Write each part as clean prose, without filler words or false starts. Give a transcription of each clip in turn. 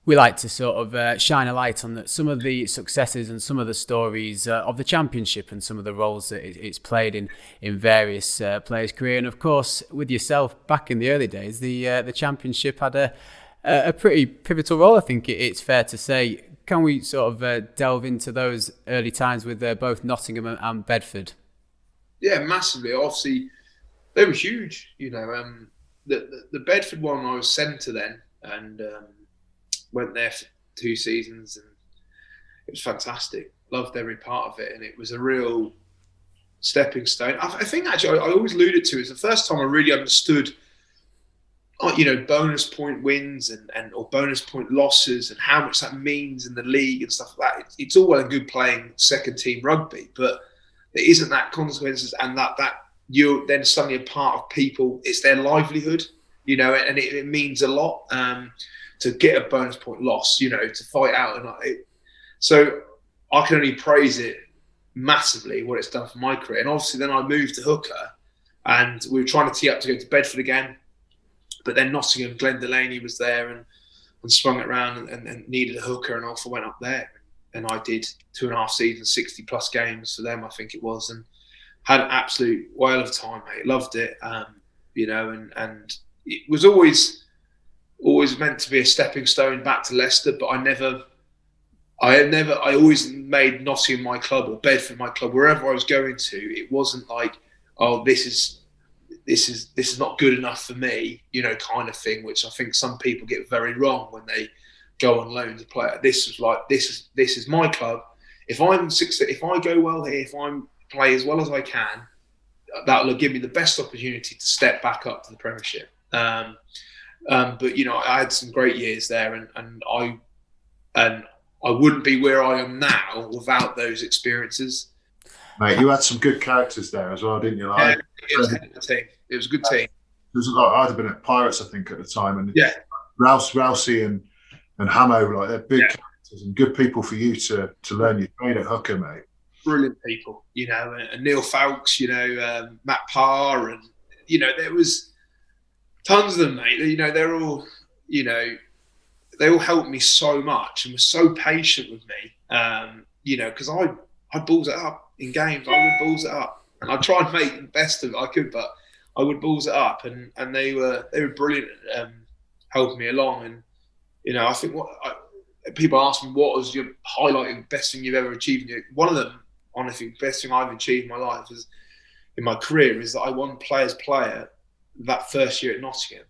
We like to sort of shine a light on some of the successes and some of the stories of the Championship and some of the roles that it's played in various players' career. And of course, with yourself, back in the early days, the Championship had a pretty pivotal role, I think it's fair to say. Can we sort of delve into those early times with both Nottingham and Bedford? Yeah, massively. Obviously, they were huge. The Bedford one, I was centre then, and went there for 2 seasons, and it was fantastic. Loved every part of it, and it was a real stepping stone. I think actually I always alluded to it. It's the first time I really understood, bonus point wins and or bonus point losses and how much that means in the league and stuff like that. It's all well and good playing second team rugby, but there isn't that consequences, and that you're then suddenly a part of people. It's their livelihood, and it means a lot. To get a bonus point loss, to fight out. So I can only praise it massively, what it's done for my career. And obviously then I moved to hooker, and we were trying to tee up to go to Bedford again. But then Nottingham, 𝗴𝗿𝗺 was there and swung it around and needed a hooker, and off I went up there. And I did 2.5 seasons, 60 plus games for them, I think it was, and had an absolute whale of time, mate. Loved it, and it was always meant to be a stepping stone back to Leicester, but I always made Nottingham my club or Bedford my club. Wherever I was going to, it wasn't like, oh, this is not good enough for me, kind of thing, which I think some people get very wrong when they go on loan to play. This was like, this is my club. If I go well here, if I play as well as I can, that will give me the best opportunity to step back up to the Premiership. But I had some great years there, and I wouldn't be where I am now without those experiences. Mate, you had some good characters there as well, didn't you? It was a team. It was a good team. It was I'd have been at Pirates, I think, at the time, and 𝗴𝗿𝗺cie and 𝗵𝗵𝗺, they're big characters and good people for you to learn your trade at hooker, mate. Brilliant people, and 𝗵𝗵𝗺, Matt Parr, and there was tons of them, mate. They're all, they all helped me so much and were so patient with me. Because I balls it up in games. I would balls it up, and I tried to make the best of it I could, but I would balls it up, and they were brilliant at helping me along. And I think people ask me, what was your highlighting best thing you've ever achieved? One of them, honestly, the best thing I've achieved in my life is in my career is that I won Players Player that first year at Nottingham,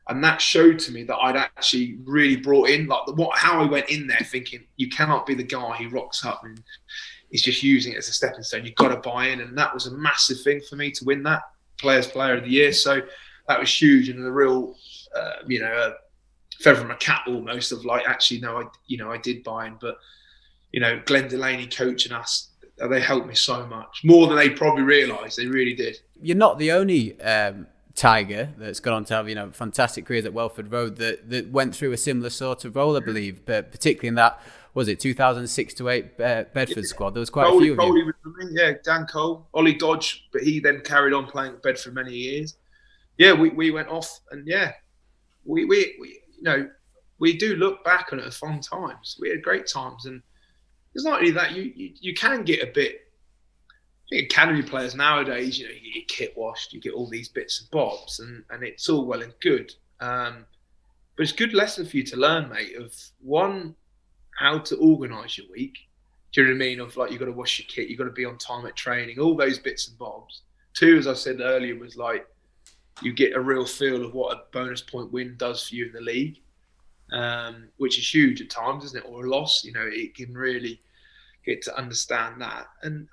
and that showed to me that I'd actually really brought in how I went in there thinking you cannot be the guy who rocks up and is just using it as a stepping stone. You've got to buy in, and that was a massive thing for me to win that Players Player of the Year. So that was huge, and a real feather in my cap almost of actually no, I did buy in. But 𝗴𝗿𝗺 coaching us, they helped me so much more than they probably realised. They really did. You're not the only Tiger that's gone on to have fantastic careers at Welford Road that went through a similar sort of role, I believe, but particularly in that, was it 2006 to 8 Bedford squad? There was quite a few of you. Yeah, Dan Cole, Ollie Dodge, but he then carried on playing at Bedford many years. Yeah, we went off, and we do look back on it as fun times. We had great times, and it's not only that, you can get a bit. I think academy players nowadays, you get kit washed, you get all these bits and bobs, and it's all well and good. But it's a good lesson for you to learn, mate, of one, how to organise your week. Do you know what I mean? Of you've got to wash your kit, you've got to be on time at training, all those bits and bobs. 2, as I said earlier, was you get a real feel of what a bonus point win does for you in the league, which is huge at times, isn't it? Or a loss, it can really get to understand that. And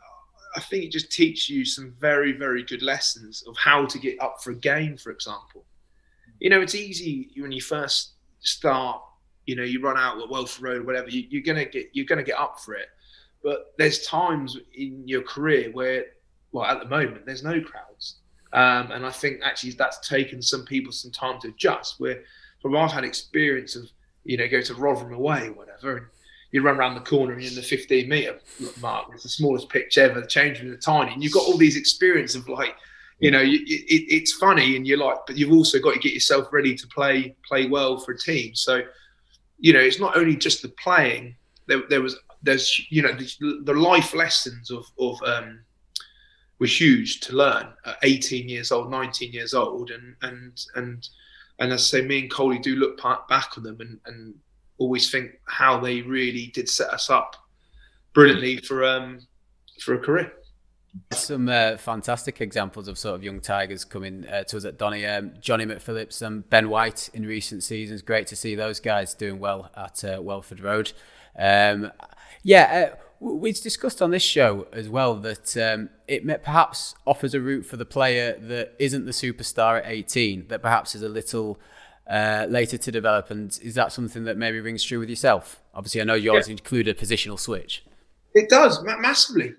I think it just teaches you some very, very good lessons of how to get up for a game, for example. It's easy when you first start, you run out at Welford Road or whatever, you're gonna get up for it. But there's times in your career where, at the moment, there's no crowds. And I think actually that's taken some people some time to adjust, where I've had experience of, go to Rotherham away or whatever, and you run around the corner and you're in the 15-metre mark. It's the smallest pitch ever. The change rooms are tiny, and you've got all these experience of it's funny, and you're but you've also got to get yourself ready to play well for a team. So it's not only just the playing. There's the life lessons of were huge to learn at 18 years old, 19 years old, and as I say, me and Coley do look back on them and always think how they really did set us up brilliantly for a career. Some fantastic examples of sort of young Tigers coming to us at Donny. Johnny McPhillips and Ben White in recent seasons. Great to see those guys doing well at 𝗴𝗿𝗺 Road. We've discussed on this show as well that it perhaps offers a route for the player that isn't the superstar at 18, that perhaps is a little later to develop. And is that something that maybe rings true with yourself? Obviously, I know you always include a positional switch. It does, massively.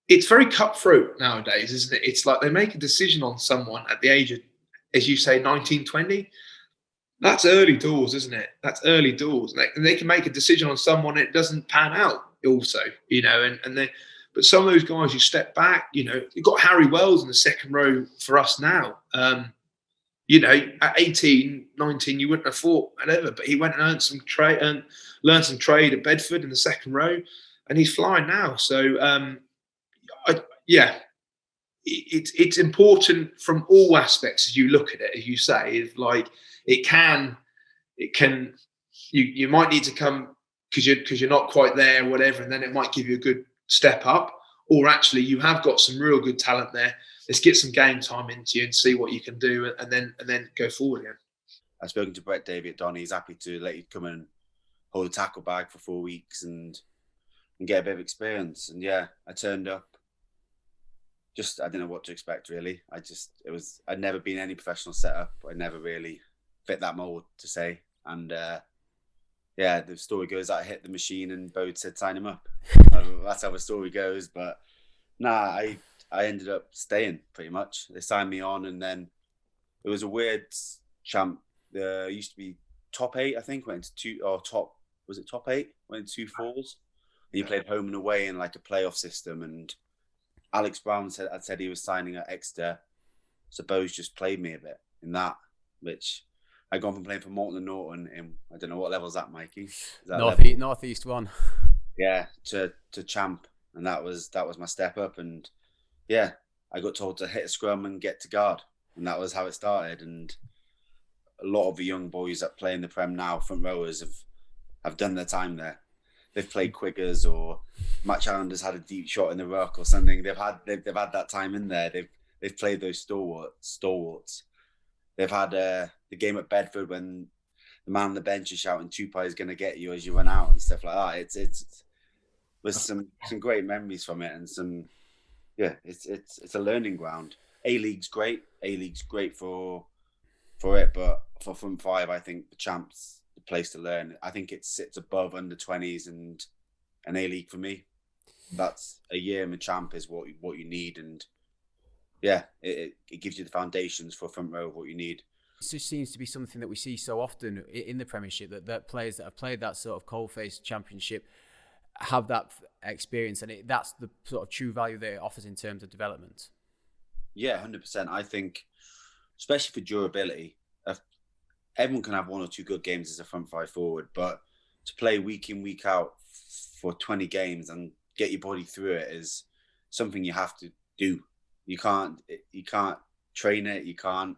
It's very cutthroat nowadays, isn't it? It's like they make a decision on someone at the age of, as you say, 19, 20. That's early doors, isn't it? That's early doors. And they can make a decision on someone and it doesn't pan out also, but some of those guys who step back, you've got Harry Wells in the second row for us now. At 18, 19, you wouldn't have thought whatever, but he went and learned some trade at Bedford in the second row, and he's flying now. So, it's important from all aspects as you look at it, as you say. You might need to come because you're not quite there, whatever, and then it might give you a good step up. Or actually, you have got some real good talent there. Let's get some game time into you and see what you can do, and then go forward again. I've spoken to Brett Davey at Donny. He's happy to let you come and hold a tackle bag for 4 weeks and get a bit of experience. And I turned up. Just, I didn't know what to expect, really. I'd never been in any professional setup. I never really fit that mold, to say. And the story goes that I hit the machine and 𝗴𝗿 said, sign him up. That's how the story goes. But I ended up staying, pretty much. They signed me on, and then it was a weird champ. There used to be top 8, I think, went into top 8? Went into 2 falls. And you played home and away in like a playoff system. And Alex Brown said he was signing at Exeter. So 𝗴𝗿 just played me a bit in that, which I'd gone from playing for Morton and Norton in, I don't know what level is that, Mikey? Northeast 1. Yeah, to champ, and that was my step up. And I got told to hit a scrum and get to guard, and that was how it started. And a lot of the young boys that play in the Prem now, front rowers, have done their time there. They've played Quiggers, or Matt Challenger's had a deep shot in the ruck or something. They've had that time in there. They've played those stalwarts. They've had the game at Bedford when the man on the bench is shouting 𝗵𝗺 is going to get you as you run out and stuff like that. It's with some great memories from it, and some it's a learning ground. A-League's great. A-League's great for it, but for front 5, I think the champ's the place to learn. I think it sits above under 20s and an A-League for me. That's a year in the champ is what you need, and it gives you the foundations for front row of what you need. It just seems to be something that we see so often in the Premiership, that players that have played that sort of coalface championship have that experience, and that's the sort of true value that it offers in terms of development. Yeah, 100%. I think, especially for durability, everyone can have 1 or 2 good games as a front 5 forward, but to play week in, week out for 20 games and get your body through it is something you have to do. You can't train it. You can't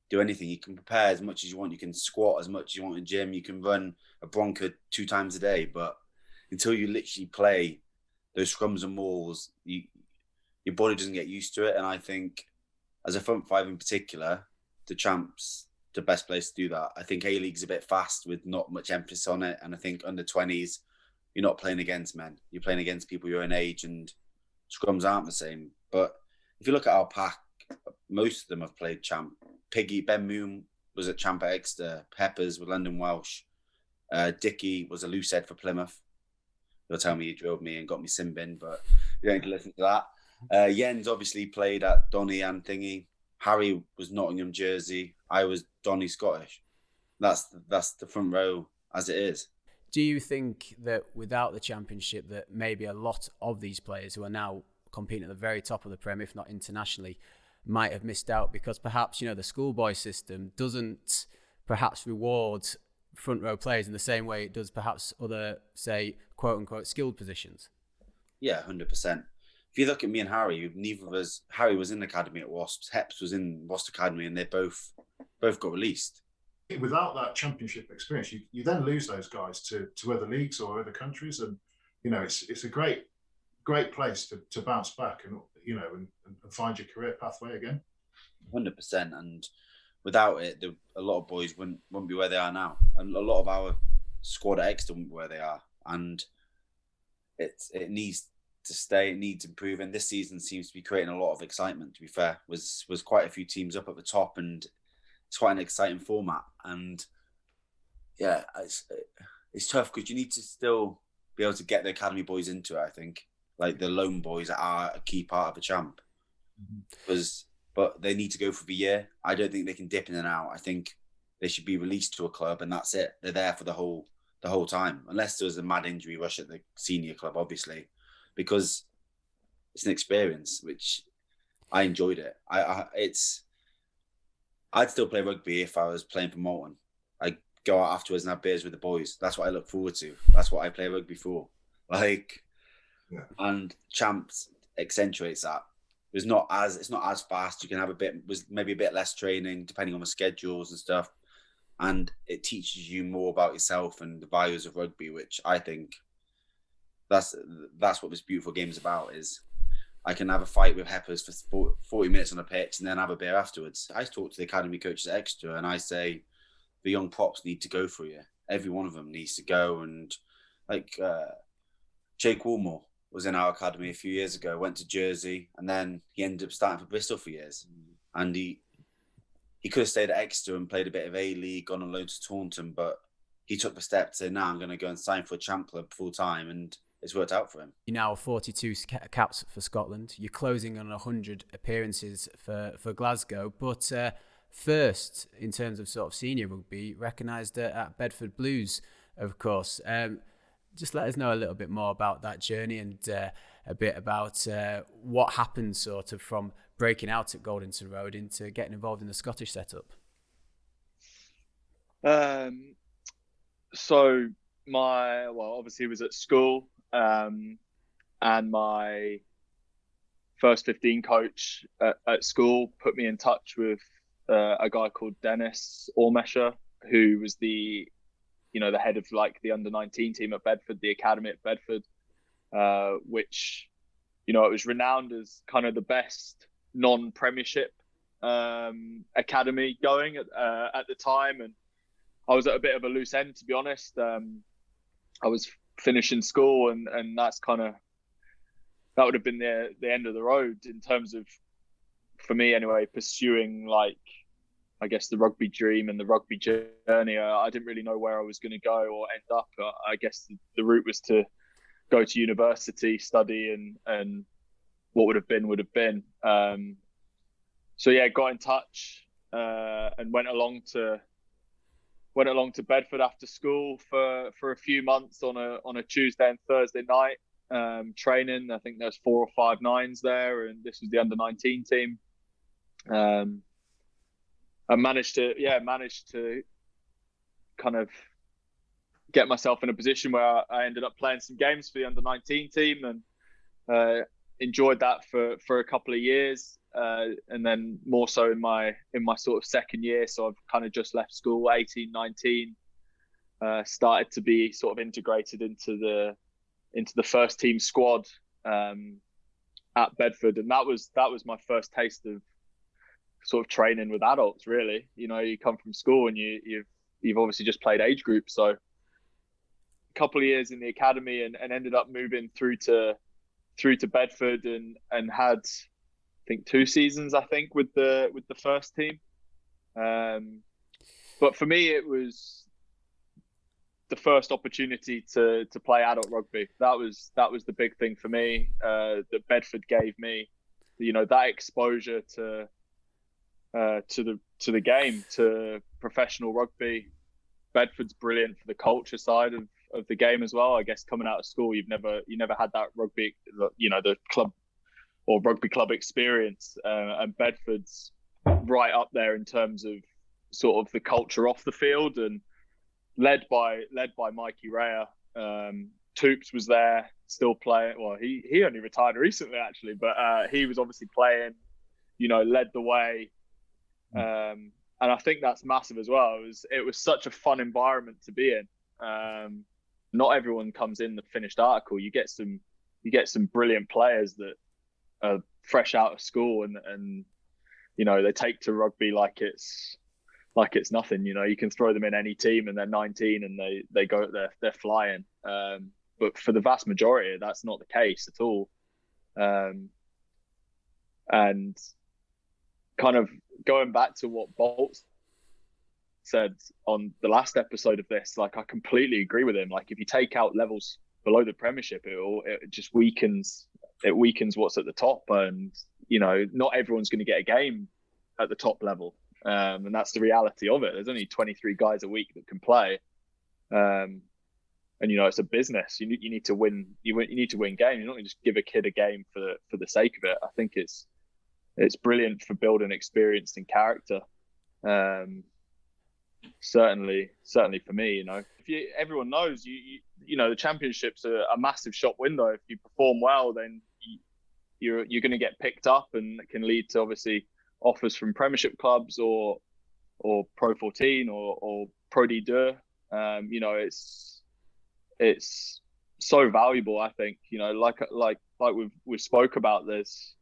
do anything. You can prepare as much as you want. You can squat as much as you want in the gym. You can run a Bronco 2 times a day. But until you literally play those scrums and mauls, your body doesn't get used to it. And I think as a front 5 in particular, the champ's the best place to do that. I think A-League's a bit fast with not much emphasis on it. And I think under 20s, you're not playing against men. You're playing against people your own age, and scrums aren't the same. But if you look at our pack, most of them have played champ. Piggy, Ben Moon was at champ at Exeter. Peppers with London Welsh. Dickie was a loose head for Plymouth. They'll tell me he drilled me and got me sin bin, but you don't need to listen to that. Jens obviously played at Donny and Thingy. Harry was Nottingham Jersey. I was Donny Scottish. That's the front row as it is. Do you think that without the championship, that maybe a lot of these players who are now competing at the very top of the Prem, if not internationally, might have missed out because perhaps, the schoolboy system doesn't perhaps reward front row players in the same way it does perhaps other, say, quote unquote, skilled positions? Yeah, 100%. If you look at me and Harry, neither of us, Harry was in the academy at Wasps, Heps was in Wasps Academy, and they both got released. Without that championship experience, you then lose those guys to other leagues or other countries, and it's a great place to bounce back and and find your career pathway again. 100%, and without it, a lot of boys wouldn't be where they are now, and a lot of our squad at Exeter wouldn't be where they are, and it needs to stay, it needs improving. This season seems to be creating a lot of excitement. To be fair, was quite a few teams up at the top, and it's quite an exciting format. And yeah, it's tough because you need to still be able to get the academy boys into it. I think like the lone boys are a key part of the champ, but they need to go for the year. I don't think they can dip in and out. I think they should be released to a club, and that's it. They're there for the whole time, unless there was a mad injury rush at the senior club, obviously, because it's an experience which I enjoyed it. I'd still play rugby if I was playing for Moulton. I'd go out afterwards and have beers with the boys. That's what I look forward to. That's what I play rugby for. And Champs accentuates that. It's not as fast. You can have maybe a bit less training depending on the schedules and stuff. And it teaches you more about yourself and the values of rugby, which I think that's what this beautiful game is about. Is I can have a fight with Heppers for 40 minutes on a pitch and then have a beer afterwards. I talk to the academy coaches at Exeter and I say the young props need to go for you. Every one of them needs to go. And 𝗖𝗵𝗺𝗺 was in our academy a few years ago, went to Jersey, and then he ended up starting for Bristol for years. And he could have stayed at Exeter and played a bit of A-League, gone on loan to Taunton, but he took the step to say, I'm going to go and sign for a champ club full time, and it's worked out for him. You're now 42 caps for Scotland. You're closing on 100 appearances for Glasgow. But first, in terms of sort of senior rugby, recognised at Bedford Blues, of course. Just let us know a little bit more about that journey and a bit about what happened sort of from breaking out at Goldington Road into getting involved in the Scottish setup. So obviously it was at school, and my first 15 coach at school put me in touch with a guy called 𝗴𝗵𝗺𝗽, who was the head of like the under-19 team at Bedford, the academy at Bedford, which, it was renowned as kind of the best non-premiership academy going at the time. And I was at a bit of a loose end, to be honest. I was finishing school and that would have been the end of the road in terms of, for me anyway, pursuing I guess the rugby dream and the rugby journey. I didn't really know where I was going to go or end up. I guess the route was to go to university, study, and what would have been. So yeah, got in touch and went along to Bedford after school for a few months on a Tuesday and Thursday night training. I think there's 4 or 5 nines there, and this was the under-19 team. I managed to kind of get myself in a position where I ended up playing some games for the under-19 team, and enjoyed that for a couple of years, and then more so in my sort of second year. So I've kind of just left school, 18, 19, started to be sort of integrated into the first team squad at Bedford, and that was my first taste of sort of training with adults, really. You come from school and you've obviously just played age group. So a couple of years in the academy and ended up moving through to Bedford and had, I think, 2 seasons, with the first team. But for me, it was the first opportunity to play adult rugby. That was the big thing for me, that Bedford gave me, that exposure to the game, to professional rugby. Bedford's brilliant for the culture side of the game as well. I guess coming out of school, you never had that rugby, the club or rugby club experience, and Bedford's right up there in terms of sort of the culture off the field, and led by 𝗵𝗺𝗺𝗽. 𝗴𝗵𝗺𝗺𝗽 was there, still playing. Well, he only retired recently actually, but he was obviously playing. Led the way, and I think that's massive as well. It was such a fun environment to be in. Not everyone comes in the finished article. You get some brilliant players that are fresh out of school, and they take to rugby like it's nothing. You can throw them in any team and they're 19 and they go, they're flying. But for the vast majority, that's not the case at all. And kind of going back to what 𝗵𝗺𝗺 said on the last episode of this, like, I completely agree with him. Like, if you take out levels below the Premiership, it just weakens what's at the top, and not everyone's going to get a game at the top level, and that's the reality of it. There's only 23 guys a week that can play, and it's a business. You need to win. You need to win games. You're not going to just give a kid a game for the sake of it. I think it's brilliant for building experience and character. Certainly for me, everyone knows the Championship's a massive shop window. If you perform well, then you're going to get picked up, and it can lead to obviously offers from Premiership clubs or Pro 14 or Pro D2. It's so valuable. I think like we've spoke about. There's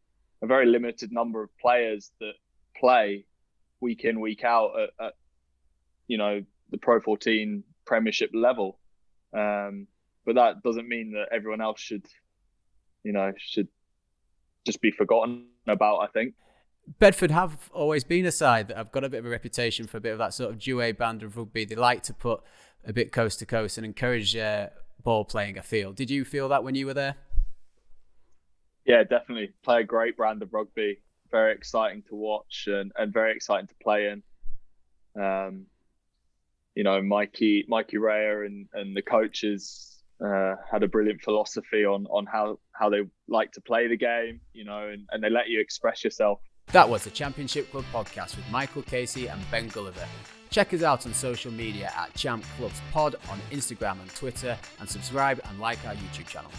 a very limited number of players that play week in, week out at the Pro 14 Premiership level, but that doesn't mean that everyone else should just be forgotten about, I think. Bedford have always been a side that have got a bit of a reputation for a bit of that sort of duet band of rugby. They like to put a bit coast to coast and encourage ball playing afield. Did you feel that when you were there? Yeah, definitely. Play a great brand of rugby. Very exciting to watch and very exciting to play in. 𝗵𝗺𝗺𝗽 and the coaches had a brilliant philosophy on how they like to play the game, and they let you express yourself. That was the Championship Club podcast with 𝗵𝗺𝗺𝗽 and 𝗵𝗺𝗺𝗺. Check us out on social media at @ChampClubsPod on Instagram and Twitter, and subscribe and like our YouTube channel.